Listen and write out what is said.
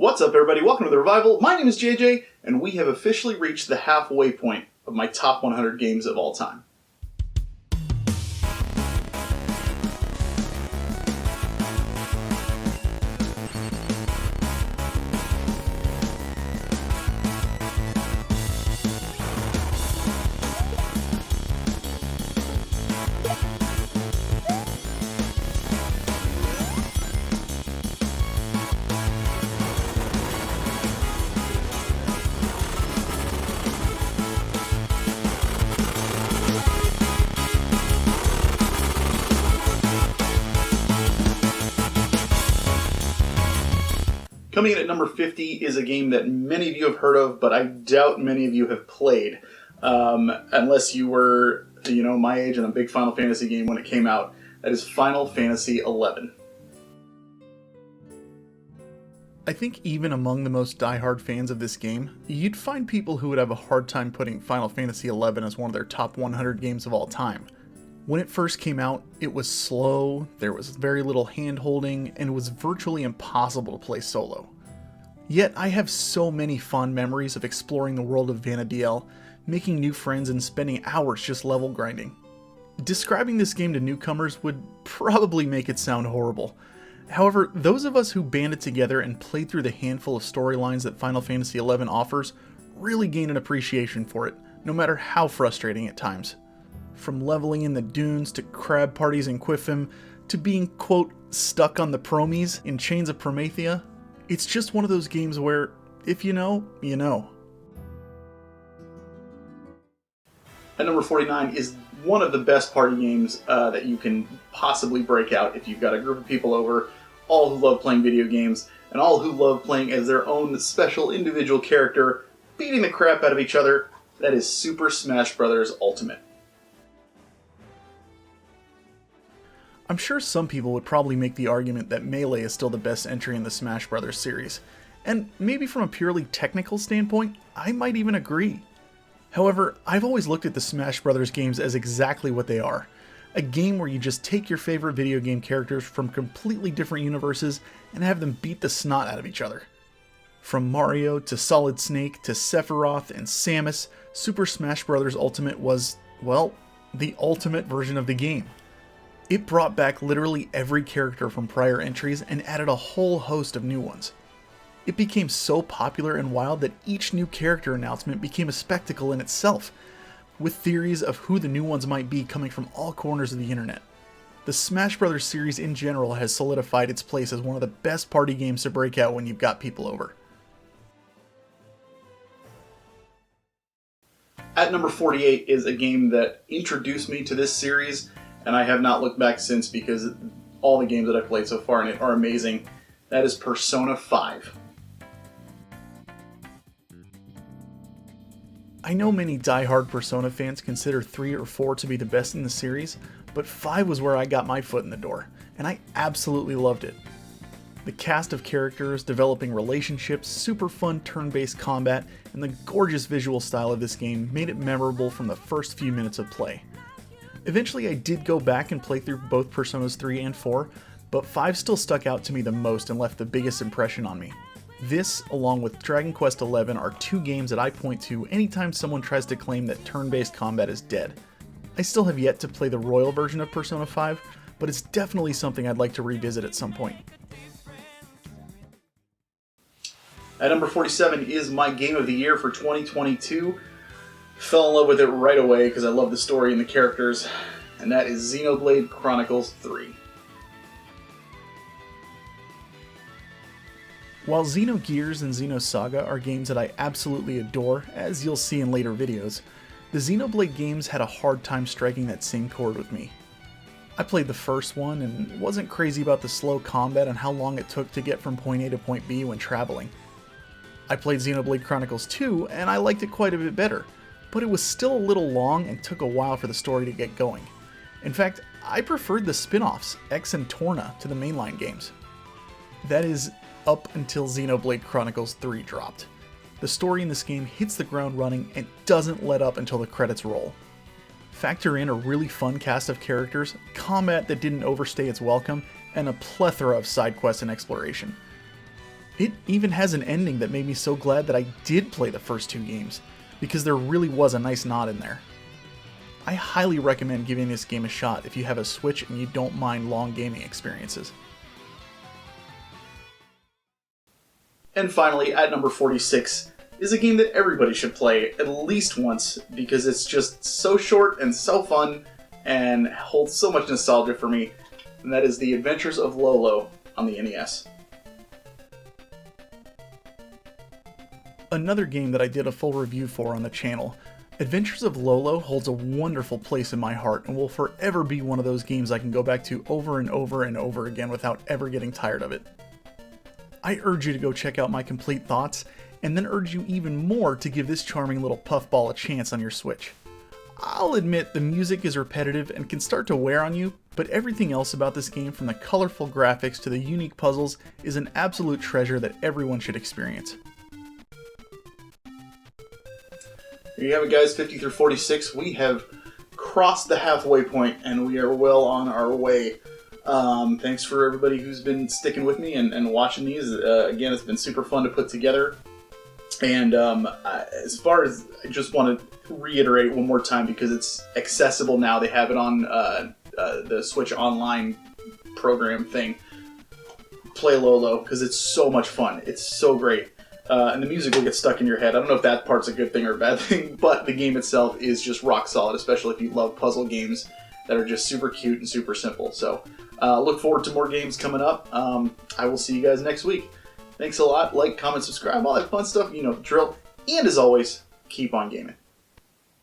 What's up, everybody? Welcome to The Revival. My name is JJ, and we have officially reached the halfway point of my top 100 games of all time. Coming in at number 50 is a game that many of you have heard of, but I doubt many of you have played. Unless you were, my age and a big Final Fantasy game when it came out. That is Final Fantasy XI. I think even among the most diehard fans of this game, you'd find people who would have a hard time putting Final Fantasy XI as one of their top 100 games of all time. When it first came out, it was slow, there was very little hand-holding, and it was virtually impossible to play solo. Yet I have so many fond memories of exploring the world of Vana'diel, making new friends and spending hours just level grinding. Describing this game to newcomers would probably make it sound horrible. However, those of us who banded together and played through the handful of storylines that Final Fantasy XI offers really gain an appreciation for it, no matter how frustrating at times. From leveling in the dunes to crab parties in Quiffim to being, quote, stuck on the Promies in Chains of Promethea, it's just one of those games where, if you know, you know. At number 49 is one of the best party games that you can possibly break out if you've got a group of people over, all who love playing video games, and all who love playing as their own special individual character, beating the crap out of each other. That is Super Smash Bros. Ultimate. I'm sure some people would probably make the argument that Melee is still the best entry in the Smash Bros. Series, and maybe from a purely technical standpoint, I might even agree. However, I've always looked at the Smash Bros. Games as exactly what they are. A game where you just take your favorite video game characters from completely different universes and have them beat the snot out of each other. From Mario to Solid Snake to Sephiroth and Samus, Super Smash Bros. Ultimate was, well, the ultimate version of the game. It brought back literally every character from prior entries and added a whole host of new ones. It became so popular and wild that each new character announcement became a spectacle in itself, with theories of who the new ones might be coming from all corners of the internet. The Smash Bros. Series in general has solidified its place as one of the best party games to break out when you've got people over. At number 48 is a game that introduced me to this series, and I have not looked back since because all the games that I've played so far in it are amazing. That is Persona 5. I know many die-hard Persona fans consider 3 or 4 to be the best in the series, but 5 was where I got my foot in the door, and I absolutely loved it. The cast of characters, developing relationships, super fun turn-based combat, and the gorgeous visual style of this game made it memorable from the first few minutes of play. Eventually I did go back and play through both Personas 3 and 4, but 5 still stuck out to me the most and left the biggest impression on me. This, along with Dragon Quest XI, are two games that I point to anytime someone tries to claim that turn-based combat is dead. I still have yet to play the Royal version of Persona 5, but it's definitely something I'd like to revisit at some point. At number 47 is my game of the year for 2022. Fell in love with it right away because I love the story and the characters, and that is Xenoblade Chronicles 3. While Xenogears and Xenosaga are games that I absolutely adore, as you'll see in later videos, the Xenoblade games had a hard time striking that same chord with me. I played the first one and wasn't crazy about the slow combat and how long it took to get from point A to point B when traveling. I played Xenoblade Chronicles 2 and I liked it quite a bit better, but it was still a little long and took a while for the story to get going. In fact, I preferred the spin-offs, X and Torna, to the mainline games. That is, up until Xenoblade Chronicles 3 dropped. The story in this game hits the ground running and doesn't let up until the credits roll. Factor in a really fun cast of characters, combat that didn't overstay its welcome, and a plethora of side quests and exploration. It even has an ending that made me so glad that I did play the first 2 games, because there really was a nice knot in there. I highly recommend giving this game a shot if you have a Switch and you don't mind long gaming experiences. And finally, at number 46, is a game that everybody should play at least once, because it's just so short and so fun, and holds so much nostalgia for me, and that is The Adventures of Lolo on the NES. Another game that I did a full review for on the channel, Adventures of Lolo holds a wonderful place in my heart and will forever be one of those games I can go back to over and over and over again without ever getting tired of it. I urge you to go check out my complete thoughts, and then urge you even more to give this charming little puffball a chance on your Switch. I'll admit the music is repetitive and can start to wear on you, but everything else about this game, from the colorful graphics to the unique puzzles, is an absolute treasure that everyone should experience. There you have it, guys, 50 through 46. We have crossed the halfway point, and we are well on our way. Thanks for everybody who's been sticking with me and watching these. Again, it's been super fun to put together. And as far as, I just want to reiterate one more time, because it's accessible now. They have it on the Switch Online program thing. Play Lolo, because it's so much fun. It's so great. And the music will get stuck in your head. I don't know if that part's a good thing or a bad thing, but the game itself is just rock solid, especially if you love puzzle games that are just super cute and super simple. So look forward to more games coming up. I will see you guys next week. Thanks a lot. Like, comment, subscribe, all that fun stuff. You know the drill. And as always, keep on gaming.